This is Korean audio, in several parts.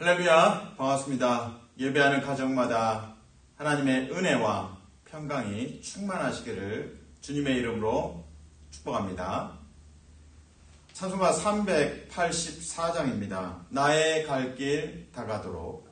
할렐루야, 반갑습니다. 예배하는 가정마다 하나님의 은혜와 평강이 충만하시기를 주님의 이름으로 축복합니다. 찬송가 384장입니다. 나의 갈 길 다가도록.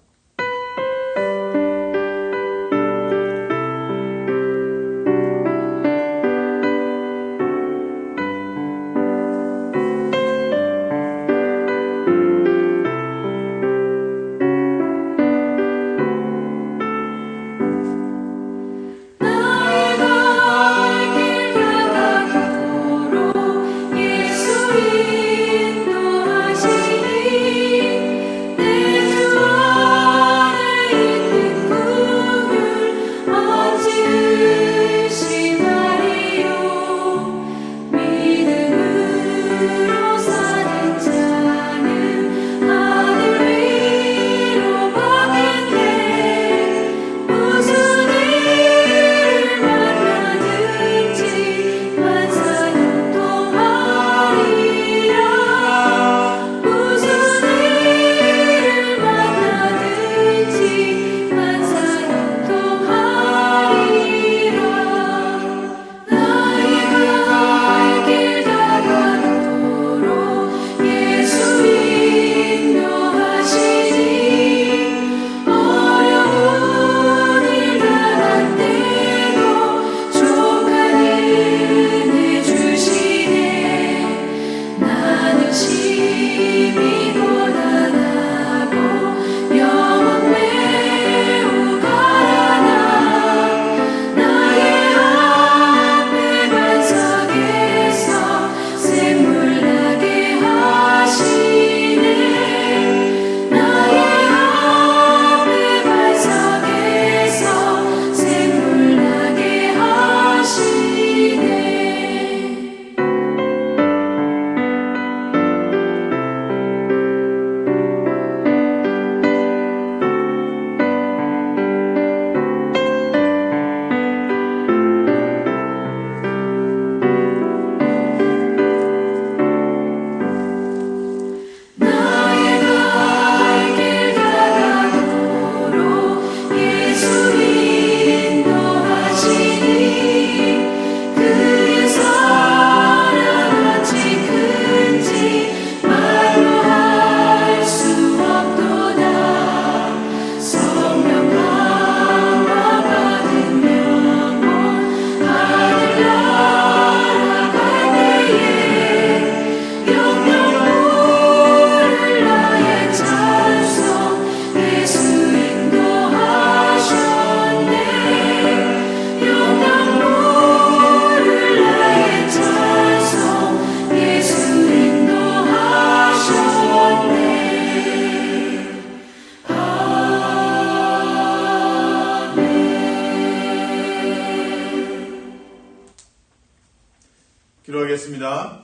기도하겠습니다.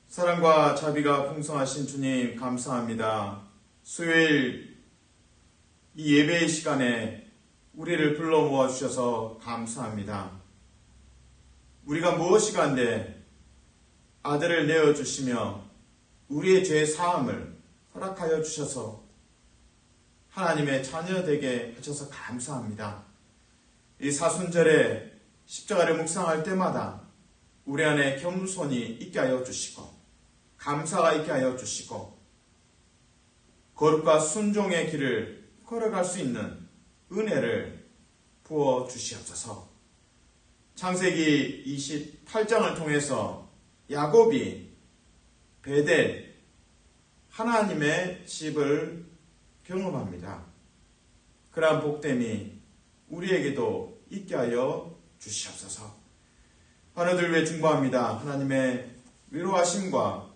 사랑과 자비가 풍성하신 주님 감사합니다. 수요일 이 예배의 시간에 우리를 불러 모아주셔서 감사합니다. 우리가 무엇이간데 아들을 내어주시며 우리의 죄 사함을 허락하여 주셔서 하나님의 자녀 되게 하셔서 감사합니다. 이 사순절에 십자가를 묵상할 때마다 우리 안에 겸손이 있게 하여 주시고 감사가 있게 하여 주시고 거룩과 순종의 길을 걸어갈 수 있는 은혜를 부어 주시옵소서. 창세기 28장을 통해서 야곱이 베델 하나님의 집을 경험합니다. 그러한 복됨이 우리에게도 있게 하여 주시옵소서. 하늘들 위해 중보합니다. 하나님의 위로하심과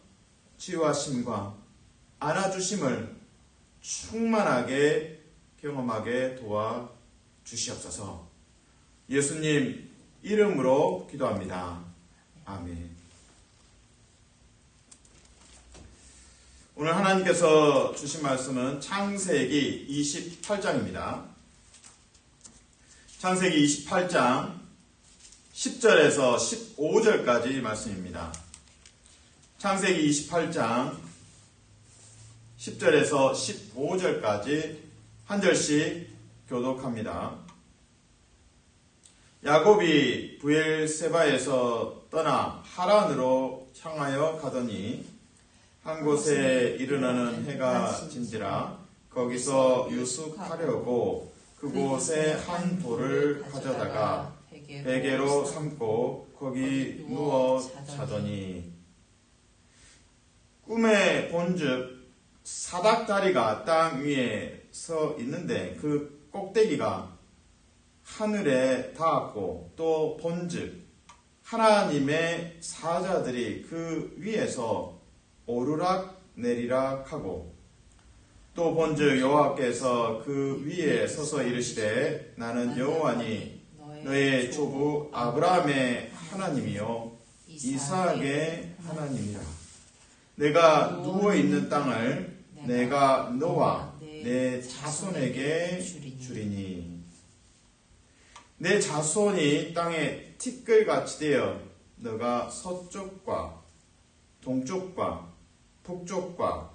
치유하심과 안아주심을 충만하게 경험하게 도와주시옵소서. 예수님 이름으로 기도합니다. 아멘. 오늘 하나님께서 주신 말씀은 창세기 28장입니다. 창세기 28장 10절에서 15절까지 말씀입니다. 창세기 28장 10절에서 15절까지 한 절씩 교독합니다. 야곱이 브엘세바에서 떠나 하란으로 향하여 가더니 한 곳에 이르러는 해가 진지라 거기서 유숙하려고 그곳에 한 돌을 가져다가 베개로 삼고 거기 누워 자더니 꿈에 본즉 사닥다리가 땅 위에 서 있는데 그 꼭대기가 하늘에 닿았고 또 본즉 하나님의 사자들이 그 위에서 오르락 내리락 하고 또 본즉 여호와께서 그 위에 서서 이르시되 나는 여호와니 너의 조부 아브라함의 하나님이요 이삭의 하나님이라. 내가 누워있는 땅을 내가 너와 내 자손에게 주리니 내 자손이 땅에 티끌같이 되어 너가 서쪽과 동쪽과 북쪽과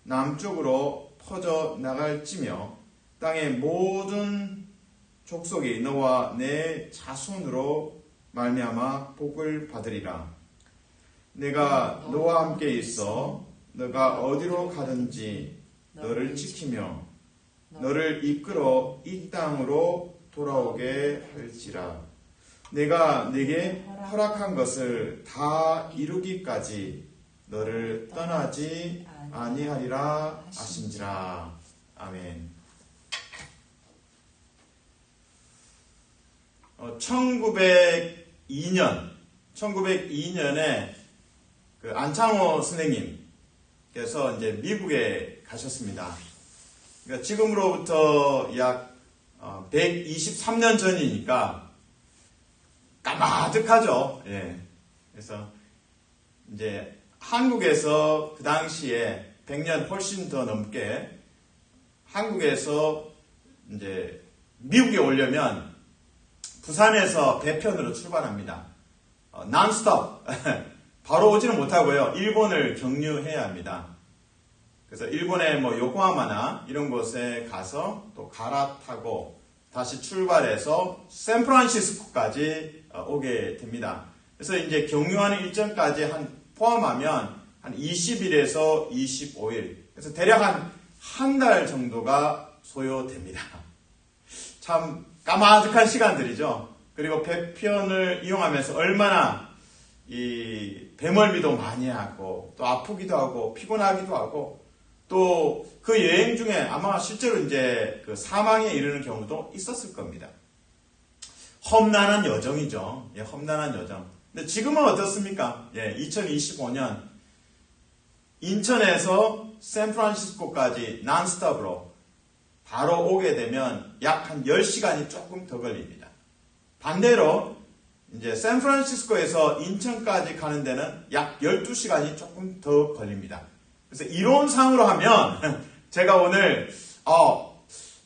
남쪽으로 퍼져 나갈지며 땅의 모든 족속이 너와 내 자손으로 말미암아 복을 받으리라. 내가 너와 함께 있어 너가 어디로 가든지 너를 지키며 너를 이끌어 이 땅으로 돌아오게 할지라. 내가 네게 허락한 것을 다 이루기까지 너를 떠나지 아니하리라 하신지라. 아멘. 1902년에 그 안창호 선생님께서 이제 미국에 가셨습니다. 그러니까 지금으로부터 약 123년 전이니까 까마득하죠. 예. 그래서 이제 한국에서 그 당시에 100년 훨씬 더 넘게 한국에서 이제 미국에 오려면 부산에서 배편으로 출발합니다. 난스톱. 바로 오지는 못하고요. 일본을 경유해야 합니다. 그래서 일본의 뭐 요코하마나 이런 곳에 가서 또 갈아타고 다시 출발해서 샌프란시스코까지 오게 됩니다. 그래서 이제 경유하는 일정까지 포함하면 한 20일에서 25일. 그래서 대략 한 달 정도가 소요됩니다. 참 까마득한 시간들이죠. 그리고 배편을 이용하면서 얼마나 이 배멀미도 많이 하고 또 아프기도 하고 피곤하기도 하고 또 그 여행 중에 아마 실제로 이제 그 사망에 이르는 경우도 있었을 겁니다. 험난한 여정이죠. 예, 험난한 여정. 근데 지금은 어떻습니까? 예, 2025년 인천에서 샌프란시스코까지 난스톱으로 바로 오게 되면 약 한 10시간이 조금 더 걸립니다. 반대로 이제 샌프란시스코에서 인천까지 가는 데는 약 12시간이 조금 더 걸립니다. 그래서 이론상으로 하면 제가 오늘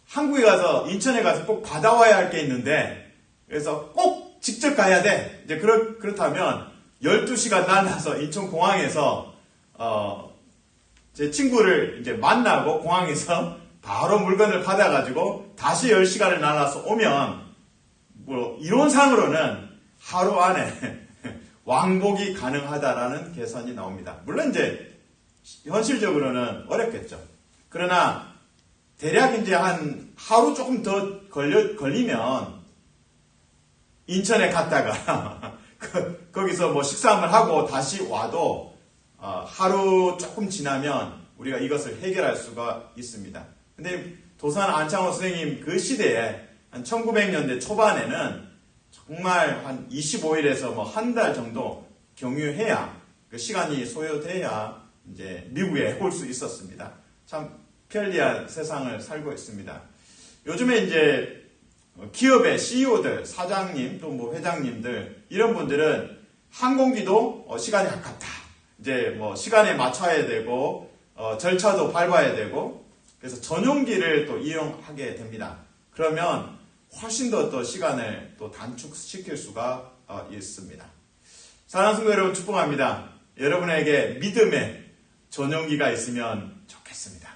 한국에 가서 인천에 가서 꼭 받아와야 할 게 있는데 그래서 꼭 직접 가야 돼. 이제 그렇다면 12시간 날라서 인천공항에서 제 친구를 이제 만나고 공항에서 바로 물건을 받아가지고 다시 10시간을 날라서 오면 뭐 이론상으로는 하루 안에 왕복이 가능하다라는 계산이 나옵니다. 물론 이제 현실적으로는 어렵겠죠. 그러나 대략 이제 한 하루 조금 더 걸리면 인천에 갔다가 거기서 뭐 식사 한번 하고 다시 와도 하루 조금 지나면 우리가 이것을 해결할 수가 있습니다. 근데 도산 안창호 선생님 그 시대에 한 1900년대 초반에는 정말 한 25일에서 뭐 한 달 정도 경유해야 그 시간이 소요돼야 이제 미국에 올 수 있었습니다. 참 편리한 세상을 살고 있습니다. 요즘에 이제 기업의 CEO들, 사장님 또 뭐 회장님들 이런 분들은 항공기도 시간이 아깝다. 이제 뭐 시간에 맞춰야 되고 절차도 밟아야 되고 그래서 전용기를 또 이용하게 됩니다. 그러면 훨씬 더 또 시간을 또 단축시킬 수가 있습니다. 사랑하는 성도 여러분 축복합니다. 여러분에게 믿음의 전용기가 있으면 좋겠습니다.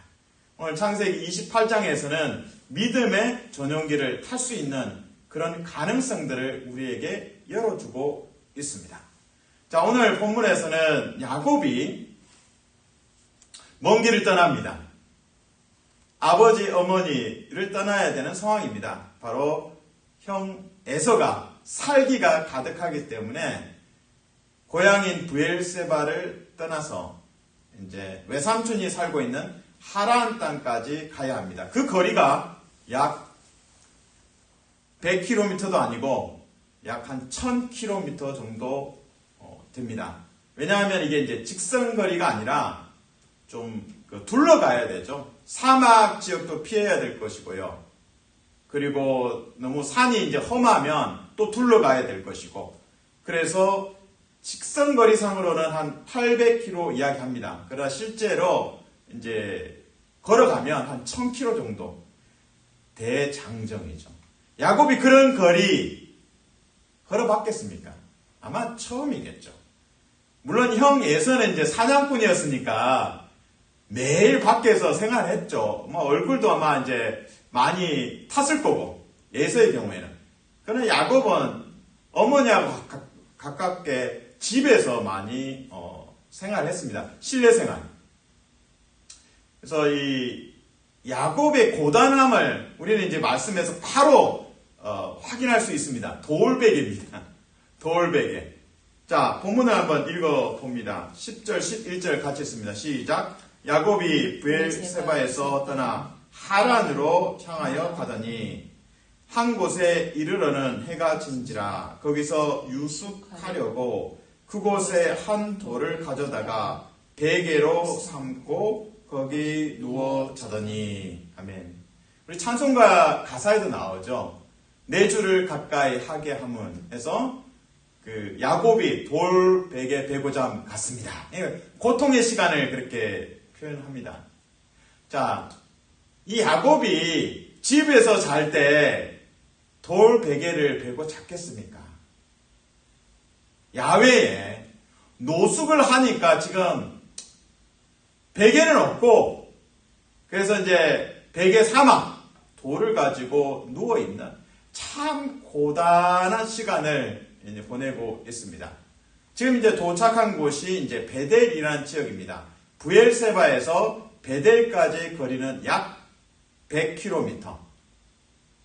오늘 창세기 28장에서는 믿음의 전용기를 탈 수 있는 그런 가능성들을 우리에게 열어주고 있습니다. 자, 오늘 본문에서는 야곱이 먼 길을 떠납니다. 아버지, 어머니를 떠나야 되는 상황입니다. 바로 형 에서가 살기가 가득하기 때문에 고향인 부엘세바를 떠나서 이제 외삼촌이 살고 있는 하란 땅까지 가야 합니다. 그 거리가 약 100km도 아니고 약 한 1000km 정도 됩니다. 왜냐하면 이게 이제 직선 거리가 아니라 좀 둘러가야 되죠. 사막 지역도 피해야 될 것이고요. 그리고 너무 산이 이제 험하면 또 둘러가야 될 것이고, 그래서 직선 거리상으로는 한 800km 이야기합니다. 그러나 실제로 이제 걸어가면 한 1000km 정도 대장정이죠. 야곱이 그런 거리 걸어봤겠습니까? 아마 처음이겠죠. 물론 형 에서는 이제 사냥꾼이었으니까 매일 밖에서 생활했죠. 뭐 얼굴도 아마 이제 많이 탔을 거고, 에서의 경우에는. 그러나 야곱은 어머니하고 가깝게 집에서 많이 생활했습니다. 실내 생활. 그래서 이 야곱의 고단함을 우리는 이제 말씀에서 바로 확인할 수 있습니다. 돌베개입니다. 돌베개. 자, 본문을 한번 읽어봅니다. 10절, 11절 같이 읽습니다. 시작. 야곱이 부엘세바에서 떠나 하란으로 향하여 가더니 한 곳에 이르러는 해가 진지라. 거기서 유숙하려고 그곳에 한 돌을 가져다가 베개로 삼고 거기 누워 자더니. 아멘. 우리 찬송가 가사에도 나오죠. 내 주를 가까이 하게 함은에서 그 야곱이 돌 베개 베고잠 같습니다. 고통의 시간을 그렇게 표현합니다. 자, 이 야곱이 집에서 잘 때 돌 베개를 베고 잤겠습니까? 야외에 노숙을 하니까 지금 베개는 없고, 그래서 이제 베개 사막, 돌을 가지고 누워있는 참 고단한 시간을 이제 보내고 있습니다. 지금 이제 도착한 곳이 이제 베델이라는 지역입니다. 부엘세바에서 베델까지 거리는 약 100km.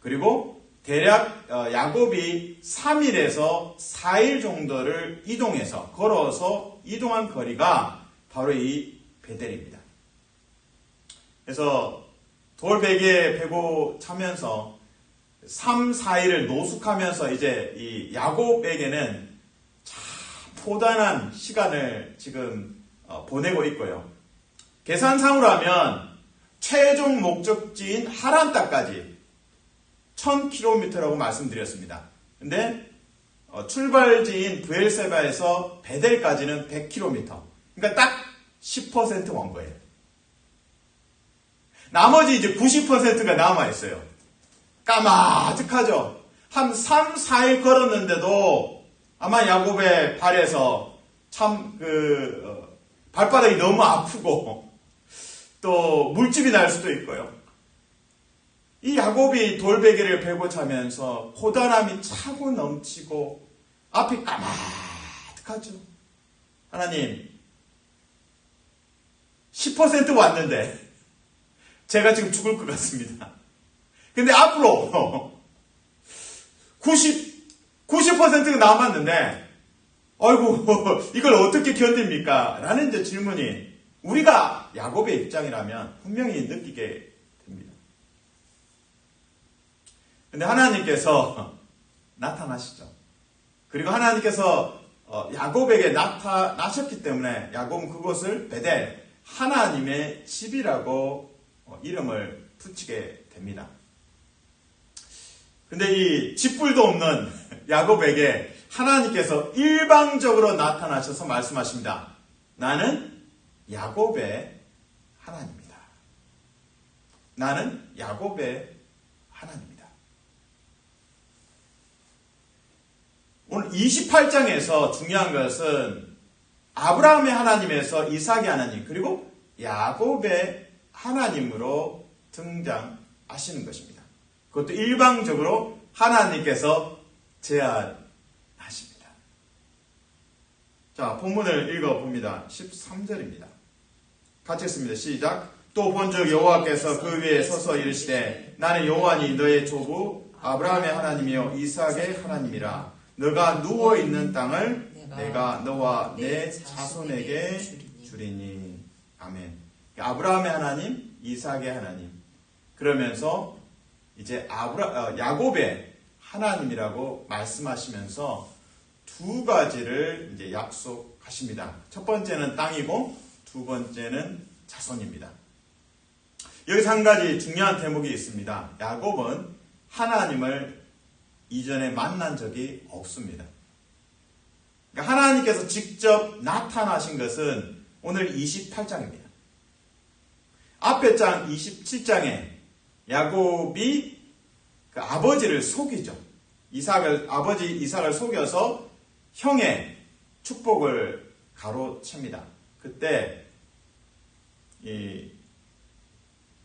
그리고 대략 야곱이 3일에서 4일 정도를 이동해서, 걸어서 이동한 거리가 바로 이 베델입니다. 그래서 돌베개에 베고 자면서 3, 4일을 노숙하면서 이제 이 야곱에게는 참 고단한 시간을 지금 보내고 있고요. 계산상으로 하면 최종 목적지인 하란 땅까지 1000km라고 말씀드렸습니다. 근데 출발지인 부엘세바에서 베델까지는 100km. 그러니까 딱 10% 온 거예요. 나머지 이제 90%가 남아있어요. 까마득하죠. 한 3, 4일 걸었는데도 아마 야곱의 발에서 참 발바닥이 너무 아프고 또 물집이 날 수도 있고요. 이 야곱이 돌베개를 베고 자면서 고단함이 차고 넘치고 앞이 까마득하죠. 하나님, 10% 왔는데 제가 지금 죽을 것 같습니다. 근데 앞으로 90%가 남았는데 아이고 이걸 어떻게 견딥니까? 라는 이제 질문이 우리가 야곱의 입장이라면 분명히 느끼게 됩니다. 근데 하나님께서 나타나시죠. 그리고 하나님께서 야곱에게 나타나셨기 때문에 야곱은 그곳을 베델, 하나님의 집이라고 이름을 붙이게 됩니다. 근데 이 집불도 없는 야곱에게 하나님께서 일방적으로 나타나셔서 말씀하십니다. 나는 야곱의 하나님이다. 나는 야곱의 하나님이다. 오늘 28장에서 중요한 것은 아브라함의 하나님에서 이삭의 하나님, 그리고 야곱의 하나님으로 등장하시는 것입니다. 그것도 일방적으로 하나님께서 제안하십니다. 자, 본문을 읽어봅니다. 13절입니다. 같이 읽습니다. 시작. 또 본즉 여호와께서 그 위에 서서 이르시되 나는 여호와니 너의 조부 아브라함의 하나님이요 이삭의 하나님이라. 너가 누워있는 땅을 내가 너와 내 자손에게 주리니. 아멘. 아브라함의 하나님, 이삭의 하나님. 그러면서 이제 야곱의 하나님이라고 말씀하시면서 두 가지를 이제 약속하십니다. 첫 번째는 땅이고 두 번째는 자손입니다. 여기서 한 가지 중요한 대목이 있습니다. 야곱은 하나님을 이전에 만난 적이 없습니다. 그러니까 하나님께서 직접 나타나신 것은 오늘 28장입니다. 앞에 장 27장에 야곱이 그 아버지를 속이죠. 아버지 이삭을 속여서 형의 축복을 가로챕니다. 그때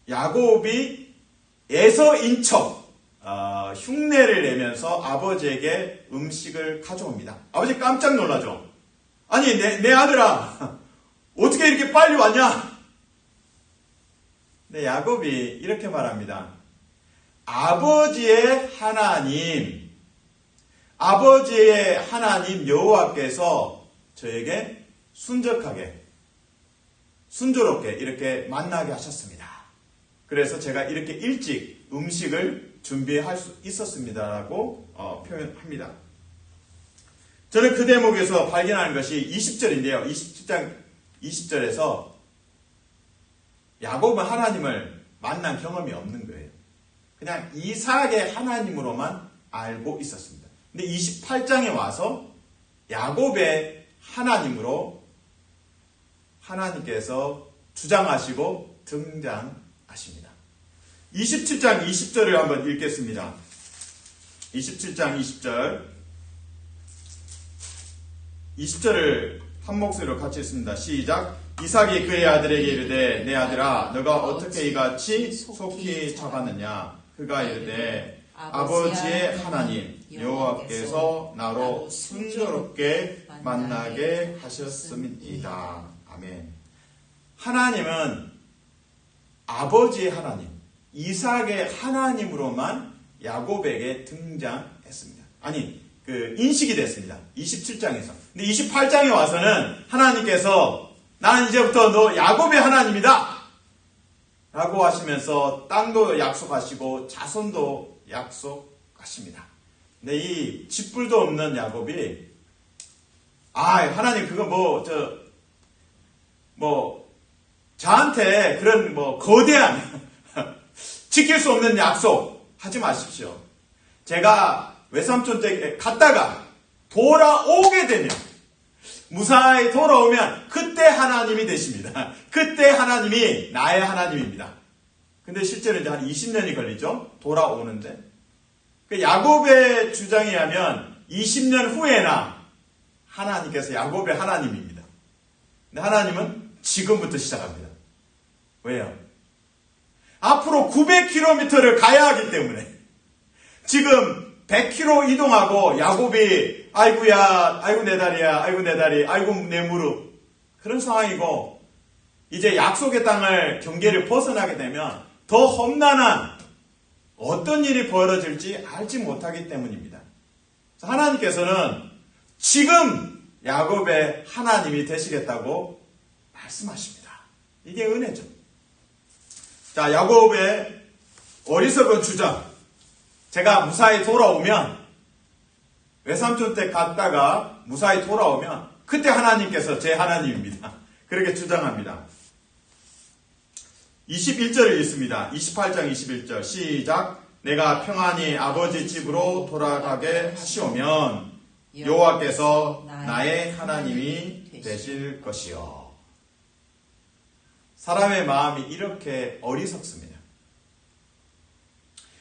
야곱이 에서인 척 흉내를 내면서 아버지에게 음식을 가져옵니다. 아버지 깜짝 놀라죠. 아니 내 아들아 어떻게 이렇게 빨리 왔냐? 근데 야곱이 이렇게 말합니다. 아버지의 하나님 여호와께서 저에게 순조롭게 이렇게 만나게 하셨습니다. 그래서 제가 이렇게 일찍 음식을 준비할 수 있었습니다라고 표현합니다. 저는 그 대목에서 발견하는 것이 20절인데요. 27장 20절에서 야곱은 하나님을 만난 경험이 없는 거예요. 그냥 이삭의 하나님으로만 알고 있었습니다. 근데 28장에 와서 야곱의 하나님으로 하나님께서 주장하시고 등장하십니다. 27장 20절을 한번 읽겠습니다. 27장 20절을 한 목소리로 같이 읽습니다. 시작. 이삭이 그의 아들에게 이르되 내 아들아 너가 어떻게 이같이 속히 잡았느냐. 그가 이르되 아버지의 하나님 여호와께서 나로 순조롭게 만나게 하셨음이다. 아멘. 하나님은 아버지의 하나님, 이삭의 하나님으로만 야곱에게 등장했습니다. 인식이 됐습니다. 27장에서. 근데 28장에 와서는 하나님께서 나는 이제부터 너 야곱의 하나님이다! 라고 하시면서 땅도 약속하시고 자손도 약속하십니다. 근데 이 쥐뿔도 없는 야곱이 하나님 그거 저한테 그런 거대한 지킬 수 없는 약속 하지 마십시오. 제가 외삼촌 댁에 갔다가 돌아오게 되면 무사히 돌아오면 그때 하나님이 되십니다. 그때 하나님이 나의 하나님입니다. 근데 실제로 이제 한 20년이 걸리죠. 돌아오는데. 야곱의 주장에 하면 20년 후에나 하나님께서 야곱의 하나님입니다. 근데 하나님은 지금부터 시작합니다. 왜요? 앞으로 900km를 가야 하기 때문에 지금 100km 이동하고 야곱이 아이고야, 아이고 내 다리야, 아이고 내 다리, 아이고 내 무릎 그런 상황이고 이제 약속의 땅을 경계를 벗어나게 되면 더 험난한 어떤 일이 벌어질지 알지 못하기 때문입니다. 하나님께서는 지금 야곱의 하나님이 되시겠다고 말씀하십니다. 이게 은혜죠. 자, 야곱의 어리석은 주장. 제가 무사히 돌아오면 외삼촌 댁 갔다가 무사히 돌아오면 그때 하나님께서 제 하나님입니다. 그렇게 주장합니다. 21절을 읽습니다. 28장 21절 시작. 내가 평안히 아버지 집으로 돌아가게 하시오면 여호와께서 나의 하나님이 되실 것이요. 사람의 마음이 이렇게 어리석습니다.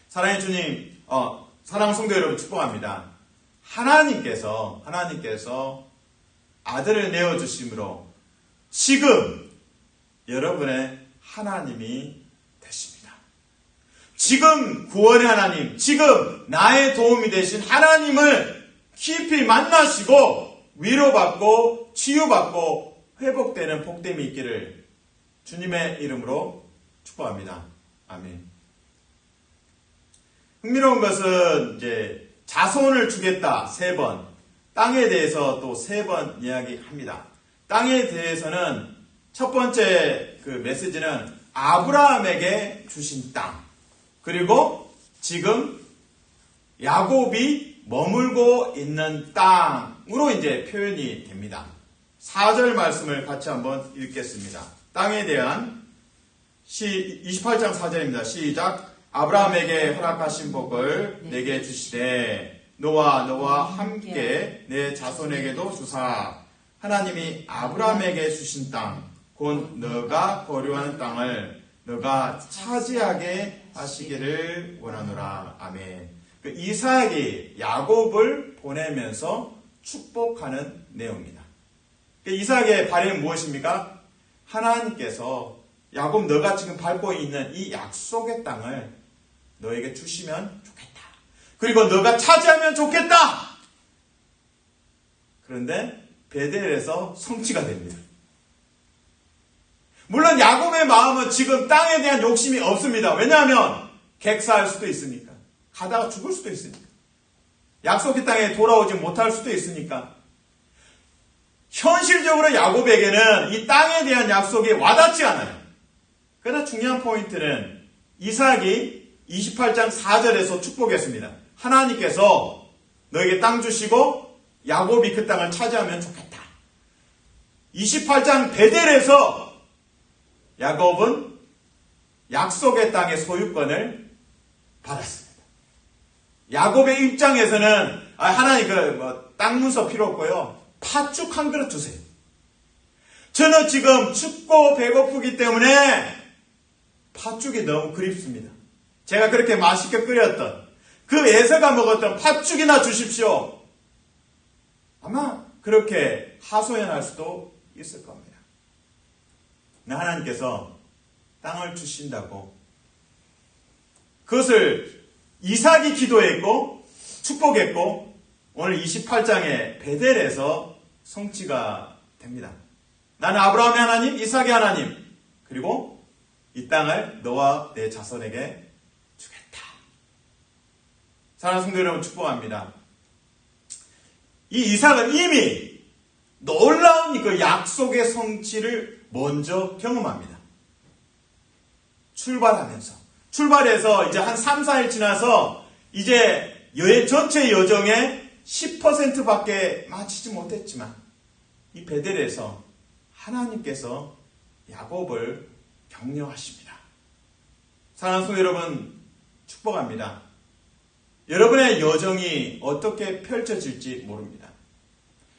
사랑의 주님, 사랑하는 성도 여러분 축복합니다. 하나님께서 아들을 내어주심으로 지금 여러분의 하나님이 되십니다. 지금 구원의 하나님, 지금 나의 도움이 되신 하나님을 깊이 만나시고 위로받고 치유받고 회복되는 복됨이 있기를 주님의 이름으로 축복합니다. 아멘. 흥미로운 것은 이제 자손을 주겠다 3번, 땅에 대해서 또 3번 이야기합니다. 땅에 대해서는 첫 번째 그 메시지는 아브라함에게 주신 땅, 그리고 지금 야곱이 머물고 있는 땅으로 이제 표현이 됩니다. 4절 말씀을 같이 한번 읽겠습니다. 땅에 대한 28장 4절입니다. 시작. 아브라함에게 허락하신 복을 내게 주시되 너와 함께 내 자손에게도 주사 하나님이 아브라함에게 주신 땅 곧 너가 거류하는 땅을 너가 차지하게 하시기를 원하노라. 아멘. 그 이삭이 야곱을 보내면서 축복하는 내용입니다. 그 이삭의 바람이 무엇입니까? 하나님께서 야곱 너가 지금 밟고 있는 이 약속의 땅을 너에게 주시면 좋겠다. 그리고 너가 차지하면 좋겠다. 그런데 베델에서 성취가 됩니다. 물론 야곱의 마음은 지금 땅에 대한 욕심이 없습니다. 왜냐하면 객사할 수도 있으니까. 가다가 죽을 수도 있으니까. 약속의 땅에 돌아오지 못할 수도 있으니까. 현실적으로 야곱에게는 이 땅에 대한 약속이 와닿지 않아요. 그러나 중요한 포인트는 이삭이 28장 4절에서 축복했습니다. 하나님께서 너에게 땅 주시고 야곱이 그 땅을 차지하면 좋겠다. 28장 베델에서 야곱은 약속의 땅의 소유권을 받았습니다. 야곱의 입장에서는 하나님 땅 문서 필요 없고요. 팥죽 한 그릇 주세요. 저는 지금 춥고 배고프기 때문에 팥죽이 너무 그립습니다. 제가 그렇게 맛있게 끓였던 그 에서가 먹었던 팥죽이나 주십시오. 아마 그렇게 하소연할 수도 있을 겁니다. 하나님께서 땅을 주신다고 그것을 이삭이 기도했고 축복했고 오늘 28장의 베델에서 성취가 됩니다. 나는 아브라함의 하나님, 이삭의 하나님, 그리고 이 땅을 너와 내 자손에게 주겠다. 사랑하는 성도 여러분 축복합니다. 이 이삭은 이미 놀라운 그 약속의 성취를 먼저 경험합니다. 출발해서 이제 한 3, 4일 지나서 이제 전체 여정의 10%밖에 마치지 못했지만 이 베델에서 하나님께서 야곱을 격려하십니다. 사랑하는 성도 여러분 축복합니다. 여러분의 여정이 어떻게 펼쳐질지 모릅니다.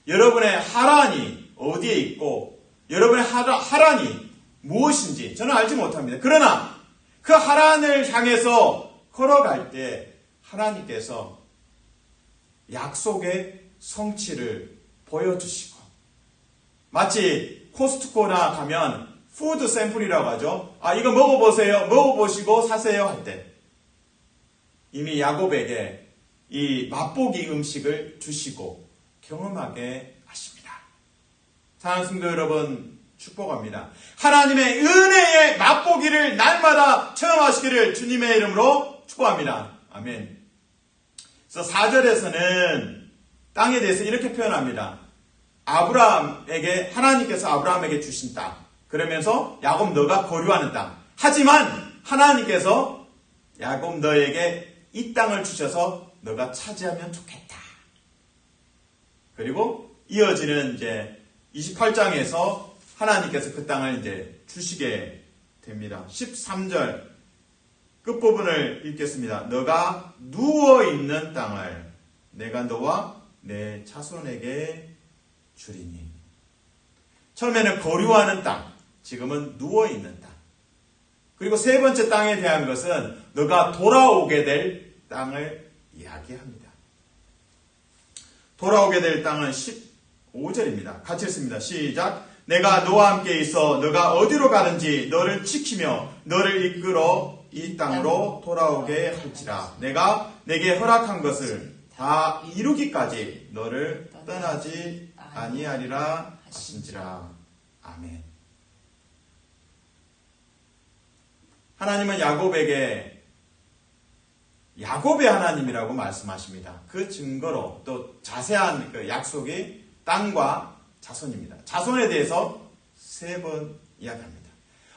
여러분의 하란이 어디에 있고 여러분의 하란이 무엇인지 저는 알지 못합니다. 그러나 그 하란을 향해서 걸어갈 때 하나님께서 약속의 성취를 보여주시고 마치 코스트코나 가면 푸드 샘플이라고 하죠. 이거 먹어보세요. 먹어보시고 사세요 할 때 이미 야곱에게 이 맛보기 음식을 주시고 경험하게 하십니다. 사랑하는 성도 여러분 축복합니다. 하나님의 은혜의 맛보기를 날마다 체험하시기를 주님의 이름으로 축복합니다. 아멘. 그래서 4절에서는 땅에 대해서 이렇게 표현합니다. 하나님께서 아브라함에게 주신 땅. 그러면서 야곱 너가 거류하는 땅. 하지만 하나님께서 야곱 너에게 이 땅을 주셔서 너가 차지하면 좋겠다. 그리고 이어지는 이제 28장에서 하나님께서 그 땅을 이제 주시게 됩니다. 13절 끝부분을 읽겠습니다. 너가 누워있는 땅을 내가 너와 내 자손에게 주리니. 처음에는 거류하는 땅, 지금은 누워있는 땅. 그리고 세 번째 땅에 대한 것은 너가 돌아오게 될 땅을 이야기합니다. 돌아오게 될 땅은 15 5절입니다. 같이 읽습니다. 시작. 내가 너와 함께 있어 너가 어디로 가든지 너를 지키며 너를 이끌어 이 땅으로 돌아오게 할지라. 내가 내게 허락한 것을 다 이루기까지 너를 떠나지 아니하리라 하신지라. 아멘. 하나님은 야곱에게 야곱의 하나님이라고 말씀하십니다. 그 증거로 또 자세한 그 약속이 땅과 자손입니다. 자손에 대해서 3번 이야기합니다.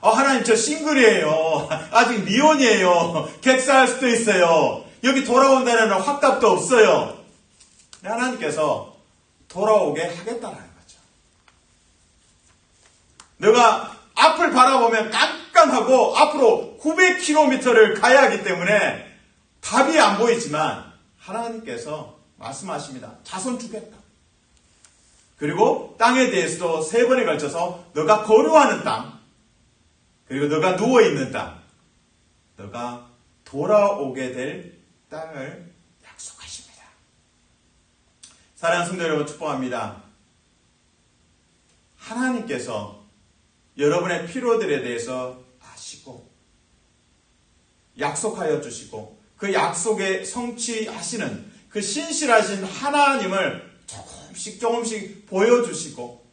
하나님 저 싱글이에요. 아직 미혼이에요. 객사할 수도 있어요. 여기 돌아온다는 확답도 없어요. 하나님께서 돌아오게 하겠다라는 거죠. 너가 앞을 바라보면 깜깜하고 앞으로 900km를 가야 하기 때문에 답이 안 보이지만 하나님께서 말씀하십니다. 자손 주겠다. 그리고 땅에 대해서도 3번에 걸쳐서 너가 거류하는 땅, 그리고 너가 누워있는 땅, 너가 돌아오게 될 땅을 약속하십니다. 사랑하는 성도 여러분 축복합니다. 하나님께서 여러분의 필요들에 대해서 아시고 약속하여 주시고 그 약속에 성취하시는 그 신실하신 하나님을 조금씩 보여주시고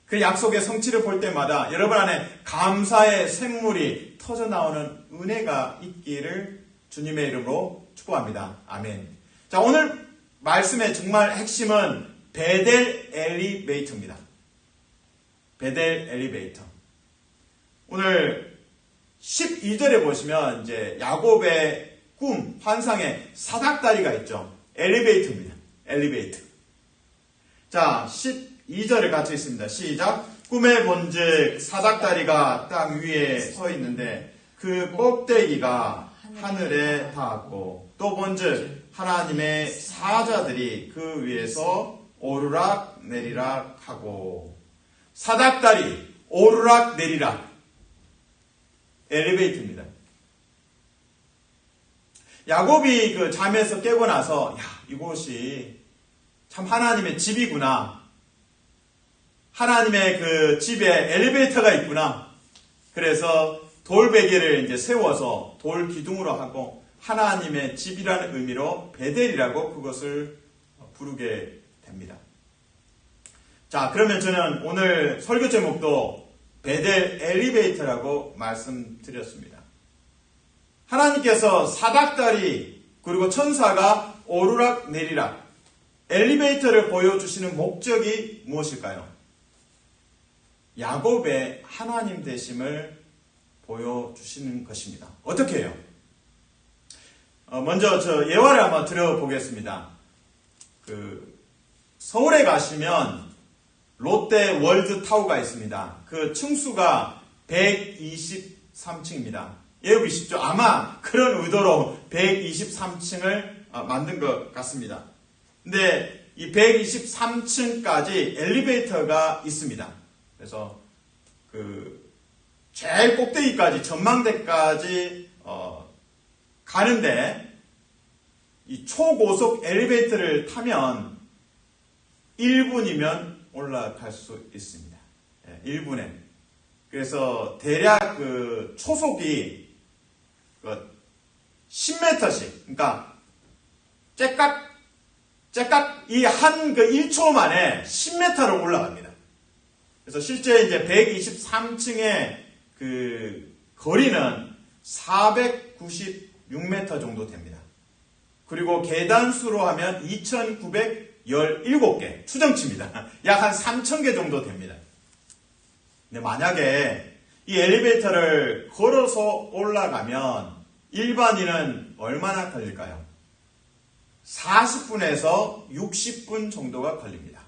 그 약속의 성취를 볼 때마다 여러분 안에 감사의 샘물이 터져나오는 은혜가 있기를 주님의 이름으로 축복합니다. 아멘. 자, 오늘 말씀의 정말 핵심은 베델 엘리베이터입니다. 베델 엘리베이터. 오늘 12절에 보시면 이제 야곱의 꿈, 환상의 사닥다리가 있죠. 엘리베이터입니다. 엘리베이터. 자, 12절에 같이 있습니다. 시작. 꿈에 본즉 사닥다리가 땅 위에 서 있는데 그 꼭대기가 하늘에 닿았고 또 본즉 하나님의 사자들이 그 위에서 오르락 내리락 하고. 사닥다리, 오르락 내리락. 엘리베이터입니다. 야곱이 그 잠에서 깨고 나서 이곳이 참 하나님의 집이구나. 하나님의 그 집에 엘리베이터가 있구나. 그래서 돌베개를 이제 세워서 돌 기둥으로 하고 하나님의 집이라는 의미로 베델이라고 그것을 부르게 됩니다. 자, 그러면 저는 오늘 설교 제목도 베델 엘리베이터라고 말씀드렸습니다. 하나님께서 사닥다리 그리고 천사가 오르락 내리락 엘리베이터를 보여주시는 목적이 무엇일까요? 야곱의 하나님 되심을 보여주시는 것입니다. 어떻게 해요? 먼저 저 예화를 한번 들어보겠습니다. 서울에 가시면 롯데 월드타워가 있습니다. 그 층수가 123층입니다. 예우기 쉽죠? 아마 그런 의도로 123층을 만든 것 같습니다. 근데 이 123층까지 엘리베이터가 있습니다. 그래서 제일 꼭대기까지 전망대까지 가는데 이 초고속 엘리베이터를 타면 1분이면 올라갈 수 있습니다. 1분에. 그래서 대략 그 초속이 10m씩, 그러니까 째깍 이 한 1초 만에 10m를 올라갑니다. 그래서 실제 이제 123층의 그 거리는 496m 정도 됩니다. 그리고 계단 수로 하면 2,917개 추정치입니다. 약 한 3,000개 정도 됩니다. 근데 만약에 이 엘리베이터를 걸어서 올라가면 일반인은 얼마나 걸릴까요? 40분에서 60분 정도가 걸립니다.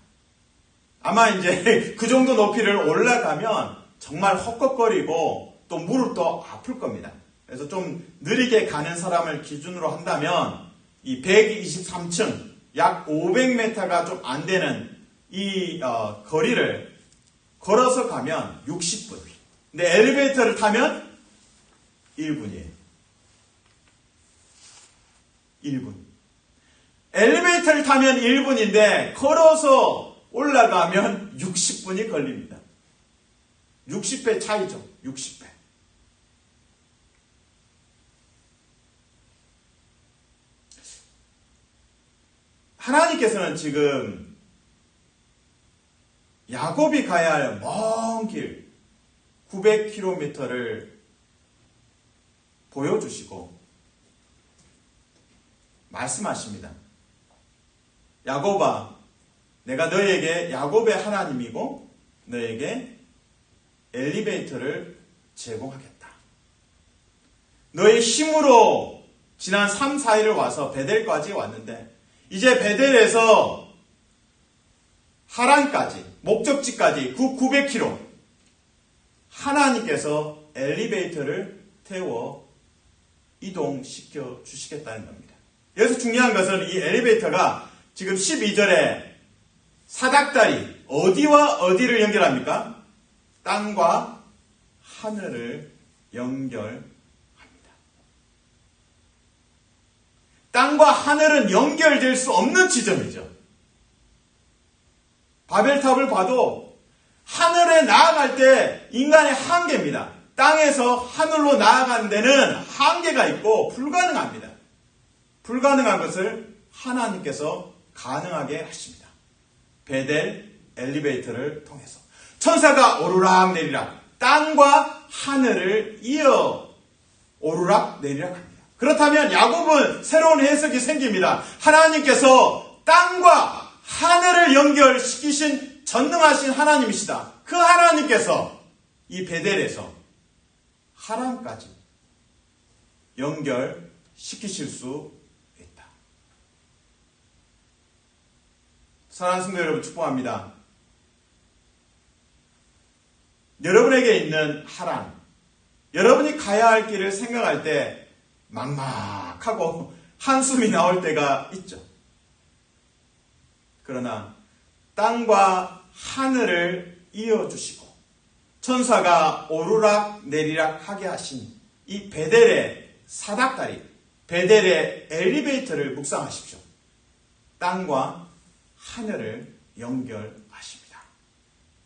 아마 이제 그 정도 높이를 올라가면 정말 헛걱거리고 또 무릎도 아플 겁니다. 그래서 좀 느리게 가는 사람을 기준으로 한다면 이 123층 약 500m가 좀 안 되는 이 거리를 걸어서 가면 60분. 근데 엘리베이터를 타면 1분이에요. 1분. 엘리베이터를 타면 1분인데 걸어서 올라가면 60분이 걸립니다. 60배 차이죠. 60배. 하나님께서는 지금 야곱이 가야 할 먼 길 900km를 보여주시고 말씀하십니다. 야곱아, 내가 너에게 야곱의 하나님이고 너에게 엘리베이터를 제공하겠다. 너의 힘으로 지난 3, 4일을 와서 베델까지 왔는데 이제 베델에서 하란까지 목적지까지 900km 하나님께서 엘리베이터를 태워 이동시켜 주시겠다는 겁니다. 여기서 중요한 것은 이 엘리베이터가 지금 12절에 사닥다리 어디와 어디를 연결합니까? 땅과 하늘을 연결합니다. 땅과 하늘은 연결될 수 없는 지점이죠. 바벨탑을 봐도 하늘에 나아갈 때 인간의 한계입니다. 땅에서 하늘로 나아가는 데는 한계가 있고 불가능합니다. 불가능한 것을 하나님께서 가능하게 하십니다. 베델 엘리베이터를 통해서 천사가 오르락 내리락 땅과 하늘을 이어 오르락 내리락 합니다. 그렇다면 야곱은 새로운 해석이 생깁니다. 하나님께서 땅과 하늘을 연결시키신 전능하신 하나님이시다. 그 하나님께서 이 베델에서 하란까지 연결시키실 수 있다. 사랑하는 성도 여러분, 축복합니다. 여러분에게 있는 하란, 여러분이 가야 할 길을 생각할 때 막막하고 한숨이 나올 때가 있죠. 그러나 땅과 하늘을 이어주시고 천사가 오르락 내리락 하게 하신 이 베델의 사닥다리, 베델의 엘리베이터를 묵상하십시오. 땅과 하늘을 연결하십니다.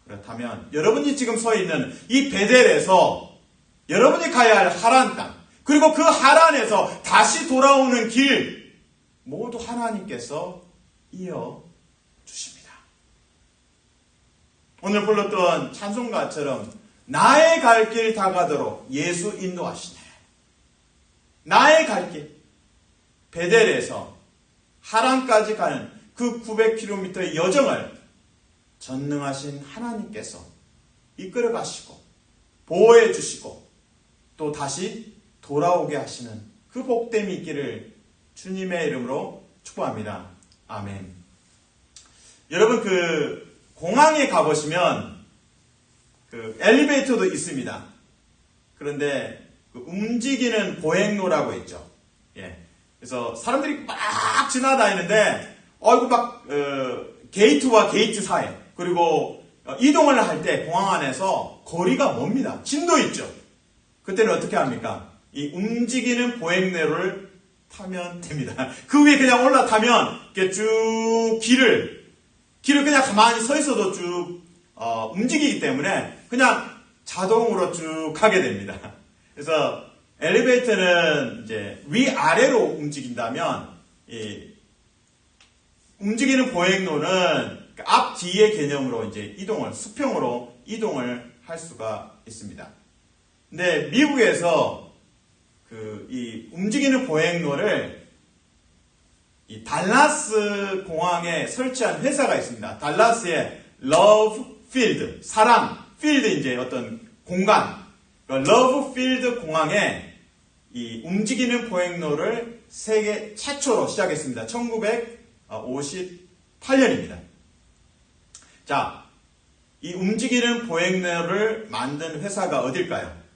그렇다면 여러분이 지금 서 있는 이 베델에서 여러분이 가야 할 하란 땅, 그리고 그 하란에서 다시 돌아오는 길 모두 하나님께서 이어주십니다. 오늘 불렀던 찬송가처럼 나의 갈 길 다가도록 예수 인도하시네. 나의 갈 길, 베델에서 하란까지 가는 그 900km의 여정을 전능하신 하나님께서 이끌어 가시고 보호해 주시고 또 다시 돌아오게 하시는 그 복됨이 있기를 주님의 이름으로 축복합니다. 아멘. 여러분, 그 공항에 가보시면 그 엘리베이터도 있습니다. 그런데 그 움직이는 보행로라고 있죠. 예. 그래서 사람들이 막 지나다니는데 게이트와 게이트 사이, 그리고 이동을 할 때 공항 안에서 거리가 멉니다. 짐도 있죠. 그때는 어떻게 합니까? 이 움직이는 보행로를 타면 됩니다. 그 위에 그냥 올라타면 이렇게 쭉 길을 그냥 가만히 서 있어도 쭉 움직이기 때문에 그냥 자동으로 쭉 가게 됩니다. 그래서 엘리베이터는 이제 위아래로 움직인다면 이 움직이는 보행로는 앞 뒤의 개념으로 이제 수평으로 이동을 할 수가 있습니다. 근데 미국에서 이 움직이는 보행로를 이 달라스 공항에 설치한 회사가 있습니다. 달라스의 러브 필드, 사랑, 필드 이제 어떤 공간, 러브 필드 공항에 이 움직이는 보행로를 세계 최초로 시작했습니다. 1958년입니다. 자, 이 움직이는 보행로를 만든 회사가 어딜까요?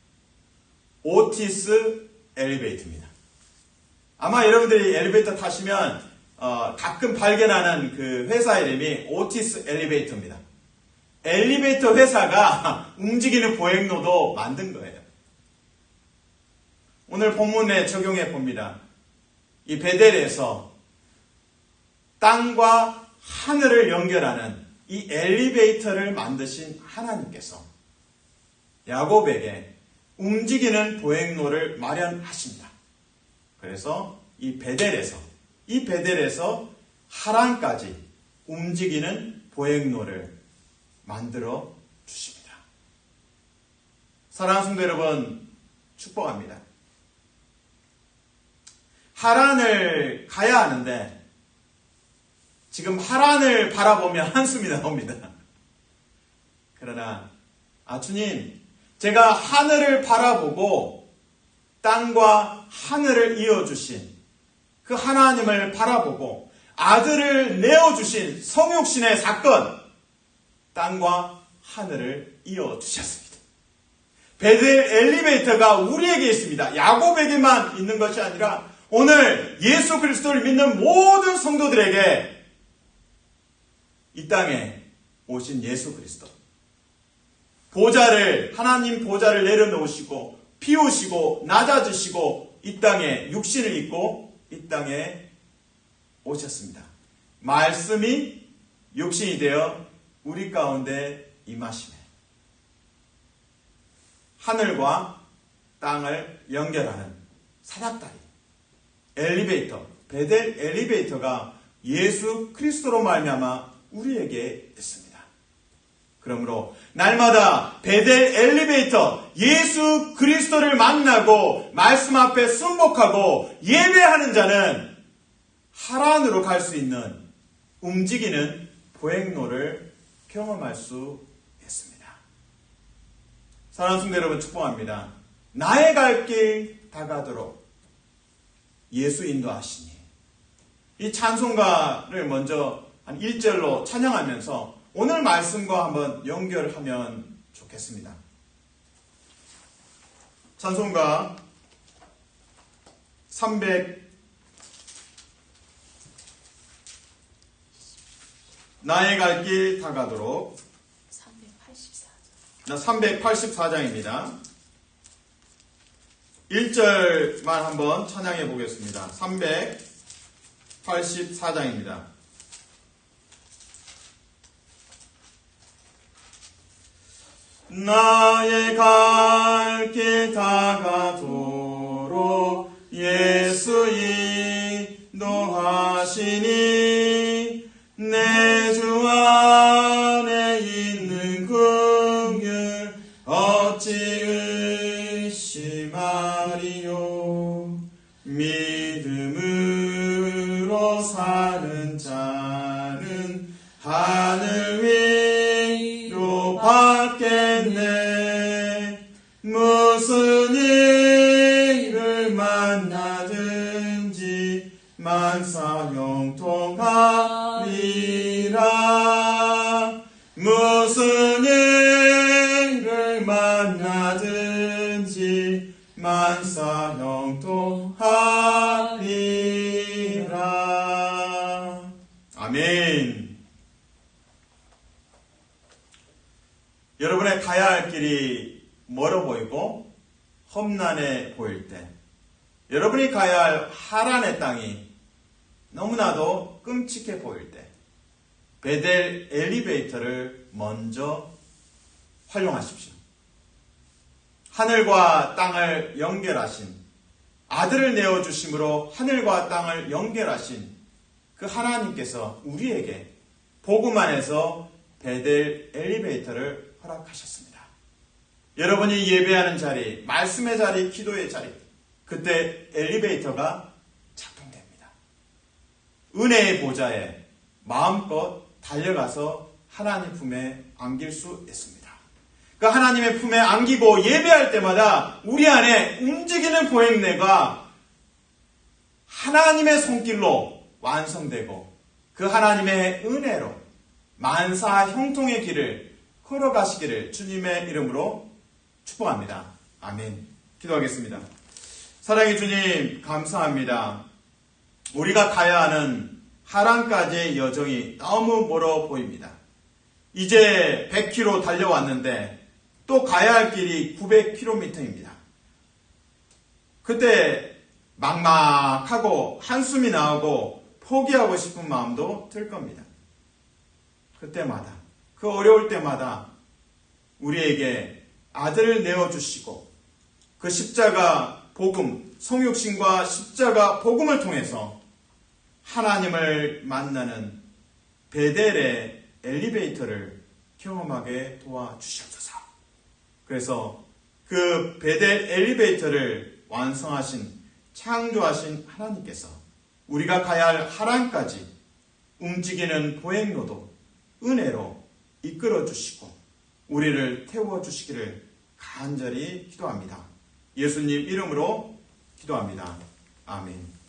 오티스 엘리베이터입니다. 아마 여러분들이 엘리베이터 타시면 가끔 발견하는 그 회사 이름이 오티스 엘리베이터입니다. 엘리베이터 회사가 움직이는 보행로도 만든 거예요. 오늘 본문에 적용해 봅니다. 이 베델에서 땅과 하늘을 연결하는 이 엘리베이터를 만드신 하나님께서 야곱에게 움직이는 보행로를 마련하십니다. 그래서 이 베델에서 하란까지 움직이는 보행로를 만들어 주십니다. 사랑하는 성도 여러분, 축복합니다. 하란을 가야 하는데 지금 하란을 바라보면 한숨이 나옵니다. 그러나 주님, 제가 하늘을 바라보고 땅과 하늘을 이어주신 그 하나님을 바라보고 아들을 내어주신 성육신의 사건, 땅과 하늘을 이어주셨습니다. 베델 엘리베이터가 우리에게 있습니다. 야곱에게만 있는 것이 아니라 오늘 예수 그리스도를 믿는 모든 성도들에게 이 땅에 오신 예수 그리스도, 하나님 보좌를 내려놓으시고 피우시고 낮아지시고 이 땅에 육신을 입고 이 땅에 오셨습니다. 말씀이 육신이 되어 우리 가운데 임하시네. 하늘과 땅을 연결하는 사닥다리, 엘리베이터, 베델 엘리베이터가 예수 그리스도로 말미암아 우리에게 있습니다. 그러므로 날마다 베델 엘리베이터, 예수 그리스도를 만나고 말씀 앞에 순복하고 예배하는 자는 하란으로 갈 수 있는 움직이는 보행로를 경험할 수 있습니다. 사랑하는 성도 여러분, 축복합니다. 나의 갈 길 다가도록 예수 인도하시니, 이 찬송가를 먼저 한 1절로 찬양하면서 오늘 말씀과 한번 연결하면 좋겠습니다. 찬송가 300 나의 갈 길 다가도록 384장입니다. 1절만 한번 찬양해 보겠습니다. 384장입니다. 나의 갈 길 다가도록 예수 인도하시니 내 주 안에 있는 긍휼 어찌 의심하리요. 믿음으로 사는 자는 하늘 위로 받겠네. 무슨 일을 만나든지 만사 형통하리라. 무슨 일을 만나든지 만사 형통하리라. 아멘. 여러분의 가야 할 길이 멀어 보이고 험난해 보일 때, 여러분이 가야 할 하란의 땅이 너무나도 끔찍해 보일 때, 베델 엘리베이터를 먼저 활용하십시오. 하늘과 땅을 연결하신, 아들을 내어주심으로 하늘과 땅을 연결하신 그 하나님께서 우리에게 복음 안에서 베델 엘리베이터를 허락하셨습니다. 여러분이 예배하는 자리, 말씀의 자리, 기도의 자리, 그때 엘리베이터가 작동됩니다. 은혜의 보좌에 마음껏 달려가서 하나님 품에 안길 수 있습니다. 그 하나님의 품에 안기고 예배할 때마다 우리 안에 움직이는 보행내가 하나님의 손길로 완성되고 그 하나님의 은혜로 만사 형통의 길을 걸어가시기를 주님의 이름으로 축복합니다. 아멘. 기도하겠습니다. 사랑의 주님, 감사합니다. 우리가 가야 하는 하란까지의 여정이 너무 멀어 보입니다. 이제 100km 달려왔는데 또 가야 할 길이 900km입니다. 그때 막막하고 한숨이 나오고 포기하고 싶은 마음도 들 겁니다. 그때마다 그 어려울 때마다 우리에게 아들을 내어주시고 그 십자가 복음, 성육신과 십자가 복음을 통해서 하나님을 만나는 베델의 엘리베이터를 경험하게 도와주시옵소서. 그래서 그 베델 엘리베이터를 완성하신 창조하신 하나님께서 우리가 가야 할 하란까지 움직이는 보행로도 은혜로 이끌어 주시고 우리를 태워 주시기를 간절히 기도합니다. 예수님 이름으로 기도합니다. 아멘.